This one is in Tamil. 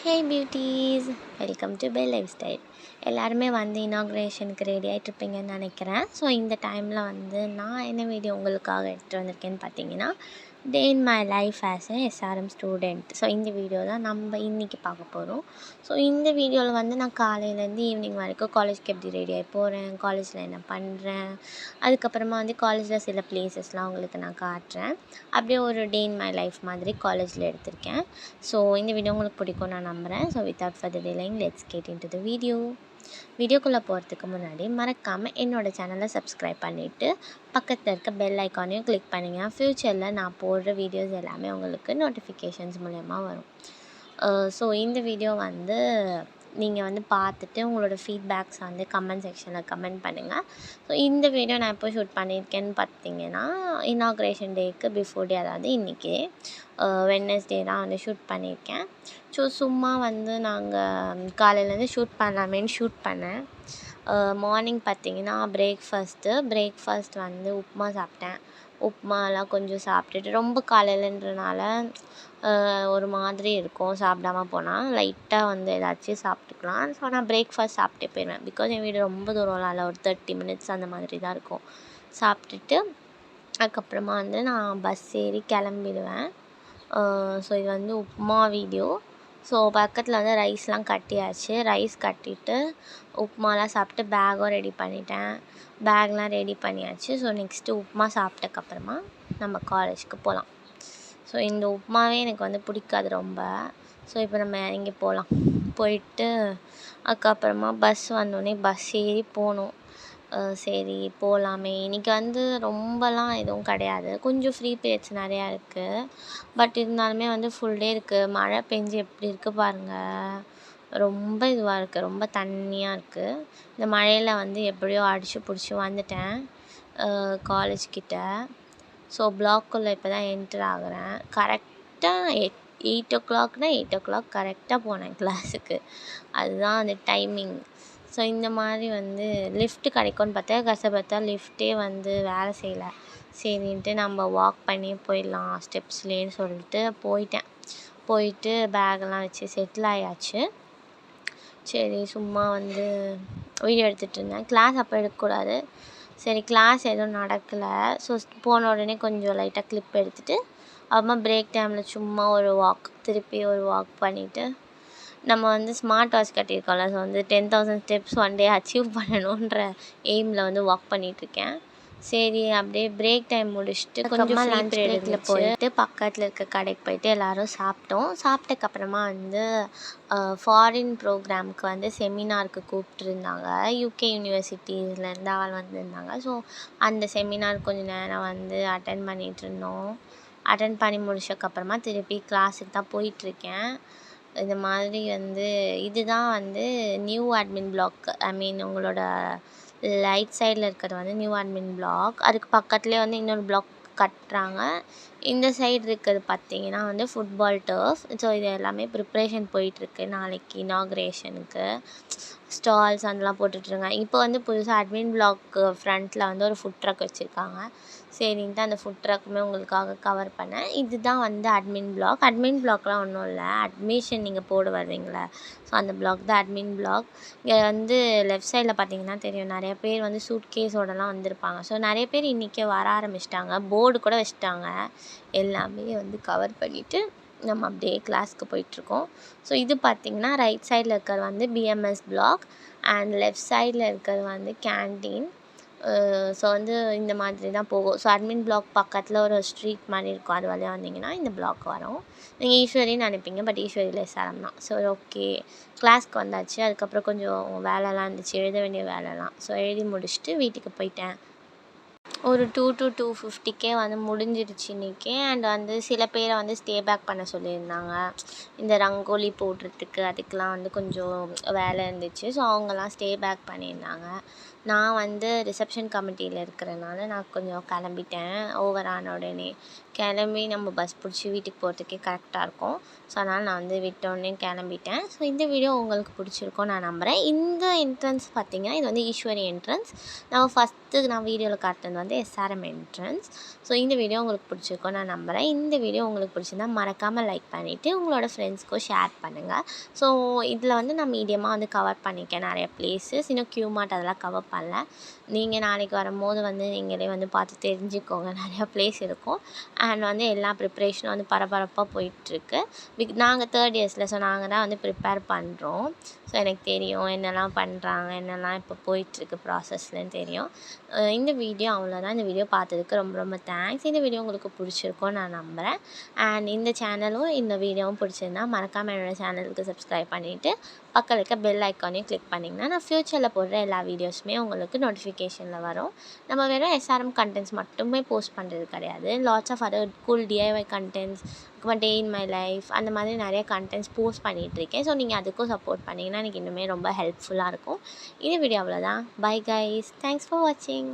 Hey beauties, welcome to bell lifestyle. எல்லாருமே வந்து இனாக்ரேஷனுக்கு ரெடி ஆகிட்ருப்பீங்கன்னு நினைக்கிறேன். ஸோ இந்த டைமில் வந்து நான் என்ன வீடியோ உங்களுக்காக எடுத்துகிட்டு வந்திருக்கேன்னு பார்த்தீங்கன்னா, day in my life as a SRM student. So இந்த வீடியோ தான் நம்ம இன்றைக்கி பார்க்க போகிறோம். ஸோ இந்த வீடியோவில் வந்து நான் காலையிலேருந்து ஈவினிங் வரைக்கும் காலேஜ்க்கு எப்படி ரெடி ஆகி போகிறேன், காலேஜில் என்ன பண்ணுறேன், அதுக்கப்புறமா வந்து காலேஜில் சில பிளேசஸ்லாம் உங்களுக்கு நான் காட்டுறேன். அப்படியே ஒரு டே இன் மை லைஃப் மாதிரி காலேஜில் எடுத்திருக்கேன். ஸோ இந்த வீடியோ உங்களுக்கு பிடிக்கும் நான் நம்புகிறேன். So without further delaying let's get into the வீடியோக்குள்ளே போகிறதுக்கு முன்னாடி மறக்காமல் என்னோடய சேனலை சப்ஸ்கிரைப் பண்ணிவிட்டு பக்கத்தில் இருக்க பெல் ஐக்கானையும் கிளிக் பண்ணிங்கன்னா ஃப்யூச்சரில் நான் போடுற வீடியோஸ் எல்லாமே உங்களுக்கு நோட்டிஃபிகேஷன்ஸ் மூலயமா வரும். ஸோ இந்த வீடியோ வந்து நீங்கள் வந்து பார்த்துட்டு உங்களோட ஃபீட்பேக்ஸ் வந்து கமெண்ட் செக்ஷனில் கமெண்ட் பண்ணுங்கள். ஸோ இந்த வீடியோ நான் எப்போ ஷூட் பண்ணியிருக்கேன்னு பார்த்தீங்கன்னா, இனாக்ரேஷன் டேக்கு பிஃபோர் டே, அதாவது இன்றைக்கி வெட்னஸ்டே தான் வந்து ஷூட் பண்ணியிருக்கேன். ஸோ சும்மா வந்து நாங்கள் காலையிலேருந்து ஷூட் பண்ணலாமேன்னு ஷூட் பண்ணேன். மார்னிங் பார்த்திங்கன்னா பிரேக்ஃபாஸ்ட் வந்து உப்புமா சாப்பிட்டேன். உப்புமாலாம் கொஞ்சம் சாப்பிட்டுட்டு, ரொம்ப காலையிலன்றனால ஒரு மாதிரி இருக்கும் சாப்பிடாம போனால், லைட்டாக வந்து ஏதாச்சும் சாப்பிட்டுக்கலாம். ஸோ நான் பிரேக்ஃபாஸ்ட் சாப்பிட்டே போயிடுவேன். பிகாஸ் என் வீடு ரொம்ப தூரம்லாம் இல்லை, ஒரு 30 மினிட்ஸ் அந்த மாதிரி தான் இருக்கும். சாப்பிட்டுட்டு அதுக்கப்புறமா வந்து நான் பஸ் ஏறி கிளம்பிடுவேன். ஸோ இது வந்து உப்புமா வீடியோ. ஸோ பக்கத்தில் வந்து ரைஸ்லாம் கட்டியாச்சு. ரைஸ் கட்டிட்டு உப்புமாலாம் சாப்பிட்டு பேக்கும் ரெடி பண்ணிட்டேன். பேக்லாம் ரெடி பண்ணியாச்சு. ஸோ நெக்ஸ்ட்டு உப்புமா சாப்பிட்டக்கப்புறமா நம்ம காலேஜுக்கு போகலாம். ஸோ இந்த உப்புமாவே எனக்கு வந்து பிடிக்காது ரொம்ப. ஸோ இப்போ நம்ம இறங்கி போகலாம். போயிட்டு அதுக்கப்புறமா பஸ் வந்தோடனே பஸ் ஏறி போகணும். சரி போகலாமே. இன்றைக்கி வந்து ரொம்பலாம் எதுவும் கிடையாது, கொஞ்சம் ஃப்ரீ பீரியட்ஸ் நிறையா இருக்குது. பட் இருந்தாலுமே வந்து ஃபுல் டே இருக்குது. மழை பெஞ்சு எப்படி இருக்குது பாருங்கள், ரொம்ப இதுவாக இருக்குது, ரொம்ப தண்ணியாக இருக்குது. இந்த மழையில் வந்து எப்படியோ அடித்து பிடிச்சி வந்துட்டேன் காலேஜ்கிட்ட. ஸோ பிளாக்குள்ளே இப்போ தான் என்ட்ரு ஆகிறேன். கரெக்டாக 8 o'clock கரெக்டாக போனேன் கிளாஸுக்கு. அதுதான் அந்த டைமிங். ஸோ இந்த மாதிரி வந்து லிஃப்ட் கிடைக்கும்னு பார்த்தா கஷ்டப்பட்டா லிஃப்ட்டே வந்து வேலை செய்யலை. சரின்ட்டு நம்ம வாக் பண்ணி போயிடலாம் ஸ்டெப்ஸ்லேன்னு சொல்லிட்டு போயிட்டு பேக்கெல்லாம் வச்சு செட்டில் ஆயாச்சு. சரி சும்மா வந்து வீடியோ எடுத்துகிட்டு இருந்தேன். கிளாஸ் அப்போ எடுக்கக்கூடாது. சரி கிளாஸ் எதுவும் நடக்கலை. ஸோ போன உடனே கொஞ்சம் லைட்டாக கிளிப் எடுத்துகிட்டு அப்புறமா பிரேக் டைமில் சும்மா திருப்பி ஒரு வாக் பண்ணிவிட்டு, நம்ம வந்து ஸ்மார்ட் வாட்ச் கட்டியிருக்கோம்ல, ஸோ வந்து 10,000 ஸ்டெப்ஸ் ஒன் டே அச்சீவ் பண்ணணுன்ற எய்மில் வந்து வாக் பண்ணிகிட்ருக்கேன். சரி அப்படியே பிரேக் டைம் முடிச்சுட்டு கொஞ்சம் லஞ்ச் பிரேக்கில் போயிட்டு பக்கத்தில் இருக்க கடைக்கு போயிட்டு எல்லோரும் சாப்பிட்டோம். சாப்பிட்டக்கப்புறமா வந்து ஃபாரின் ப்ரோக்ராமுக்கு வந்து செமினாருக்கு கூப்பிட்டுருந்தாங்க. யூகே யூனிவர்சிட்டிஸ்லேருந்து ஆள் வந்திருந்தாங்க. ஸோ அந்த செமினார் கொஞ்சம் நேரம் வந்து அட்டன் பண்ணி முடிச்சக்கப்புறமா திருப்பி கிளாஸுக்கு தான் போயிட்டுருக்கேன். இது மாதிரி வந்து இதுதான் வந்து நியூ அட்மின் பிளாக். உங்களோட ரைட் சைடில் இருக்கிறது வந்து நியூ அட்மின் பிளாக். அதுக்கு பக்கத்துலேயே வந்து இன்னொரு பிளாக் கட்டுறாங்க. இந்த சைடு இருக்கிறது பார்த்திங்கன்னா வந்து ஃபுட்பால் டர்ஃப். ஸோ இது எல்லாமே ப்ரிப்ரேஷன் போயிட்டுருக்கு நாளைக்கு இனாக்ரேஷனுக்கு. ஸ்டால்ஸ் அதெல்லாம் போட்டுட்ருங்க. இப்போ வந்து புதுசாக அட்மின் பிளாக்கு ஃப்ரண்ட்டில் வந்து ஒரு ஃபுட் ட்ரக் வச்சுருக்காங்க. சரின்ட்டு அந்த ஃபுட் ட்ரக்குமே உங்களுக்காக கவர் பண்ணேன். இதுதான் வந்து அட்மின் பிளாக்லாம் ஒன்றும் இல்லை, அட்மிஷன் நீங்கள் போட வருவீங்களே, ஸோ அந்த பிளாக் தான் அட்மின் பிளாக். இங்கே வந்து லெஃப்ட் சைடில் பார்த்தீங்கன்னா தெரியும், நிறைய பேர் வந்து சூட்கேஸோடலாம் வந்திருப்பாங்க. ஸோ நிறைய பேர் இன்றைக்கே வர ஆரம்பிச்சிட்டாங்க. போர்டு கூட வச்சுட்டாங்க. எல்லாமே வந்து கவர் பண்ணிவிட்டு நம்ம அப்படியே கிளாஸ்க்கு போயிட்டுருக்கோம். ஸோ இது பார்த்திங்கன்னா ரைட் சைடில் இருக்கிறது வந்து பிஎம்எஸ் பிளாக் அண்ட் லெஃப்ட் சைடில் இருக்கிறது வந்து கேன்டீன். ஸோ வந்து இந்த மாதிரி தான் போகும். ஸோ அட்மின் பிளாக் பக்கத்தில் ஒரு ஸ்ட்ரீட் மாதிரி இருக்கும், அது வழியாக வந்தீங்கன்னா இந்த பிளாக் வரும். நீங்கள் ஈஸ்வரின்னு நினைப்பீங்க, பட் ஈஸ்வரியில் எஸ்ஆர்எம் தான். ஸோ ஓகே, கிளாஸ்க்கு வந்தாச்சு. அதுக்கப்புறம் கொஞ்சம் வேலைலாம் இருந்துச்சு, எழுத வேண்டிய வேலைலாம். ஸோ எழுதி முடிச்சுட்டு வீட்டுக்கு போயிட்டேன். ஒரு 2 to 2:50 வந்து முடிஞ்சிடுச்சு இன்றைக்கி. அண்ட் வந்து சில பேரை வந்து ஸ்டே பேக் பண்ண சொல்லியிருந்தாங்க. இந்த ரங்கோலி போடுறதுக்கு அதுக்கெலாம் வந்து கொஞ்சம் வேலை இருந்துச்சு. ஸோ அவங்கெல்லாம் ஸ்டே பேக் பண்ணியிருந்தாங்க. நான் வந்து ரிசப்ஷன் கமிட்டியில் இருக்கிறனால நான் கொஞ்சம் கிளம்பிட்டேன். ஓவர் ஆன உடனே கிளம்பி நம்ம பஸ் பிடிச்சி வீட்டுக்கு போகிறதுக்கே கரெக்டாக இருக்கும். ஸோ அதனால் நான் வந்து விட்டோடனே கிளம்பிட்டேன். ஸோ இந்த வீடியோ உங்களுக்கு பிடிச்சிருக்கும் நான் நம்புகிறேன். இந்த என்ட்ரன்ஸ் பார்த்திங்கன்னா இது வந்து ஈஸ்வரி என்ட்ரன்ஸ். நான் வீடியோவில் காட்டுறது வந்து எஸ்ஆர்எம் என்ட்ரன்ஸ். ஸோ இந்த வீடியோ உங்களுக்கு பிடிச்சிருக்கும் நான் நம்புகிறேன். இந்த வீடியோ உங்களுக்கு பிடிச்சிருந்தா மறக்காமல் லைக் பண்ணிவிட்டு உங்களோட ஃப்ரெண்ட்ஸ்க்கும் ஷேர் பண்ணுங்கள். ஸோ இதில் வந்து நான் மீடியமாக வந்து கவர் பண்ணியிருக்கேன் நிறைய பிளேஸஸ். இன்னும் கியூ மார்ட் அதெல்லாம் கவர் பண்ணல. நீங்கள் நாளைக்கு வரும்போது வந்து நீங்களே வந்து பார்த்து தெரிஞ்சுக்கோங்க. நிறையா பிளேஸ் இருக்கும். அண்ட் வந்து எல்லா ப்ரிப்ரேஷனும் வந்து பரபரப்பாக போயிட்டுருக்கு. நாங்கள் 3rd இயர்ஸில், ஸோ நாங்கள் தான் வந்து ப்ரிப்பேர் பண்ணுறோம். ஸோ எனக்கு தெரியும் என்னெல்லாம் பண்ணுறாங்க, என்னெல்லாம் இப்போ போயிட்டுருக்கு ப்ராசஸ்லன்னு தெரியும். இந்த வீடியோ அவ்வளோதான். இந்த வீடியோ பார்த்ததுக்கு ரொம்ப ரொம்ப தேங்க்ஸ். இந்த வீடியோ உங்களுக்கு பிடிச்சிருக்கும்னு நான் நம்புகிறேன். அண்ட் இந்த சேனலும் இந்த வீடியோவும் பிடிச்சிருந்தா மறக்காமல் என்னோடய சேனலுக்கு சப்ஸ்கிரைப் பண்ணிவிட்டு பக்கத்தில் இருக்க பெல் ஐக்கானையும் கிளிக் பண்ணிங்கன்னா நான் ஃப்யூச்சரில் போடுற எல்லா வீடியோஸுமே உங்களுக்கு நோட்டிஃபிகேஷனில் வரும். நம்ம வெறும் எஸ்ஆர்எம் கண்டென்ட்ஸ் மட்டுமே போஸ்ட் பண்ணுறது கிடையாது. Lots of other cool DIY contents, day in my life, அந்த மாதிரி நிறைய கண்டென்ட்ஸ் போஸ்ட் பண்ணிகிட்ருக்கேன். ஸோ நீங்கள் அதுக்கும் சப்போர்ட் பண்ணிங்கன்னா எனக்கு இன்னுமே ரொம்ப ஹெல்ப்ஃபுல்லாக இருக்கும். இந்த வீடியோ அவ்வளோதான். பை கைஸ், தேங்க்ஸ் ஃபார் வாட்சிங்.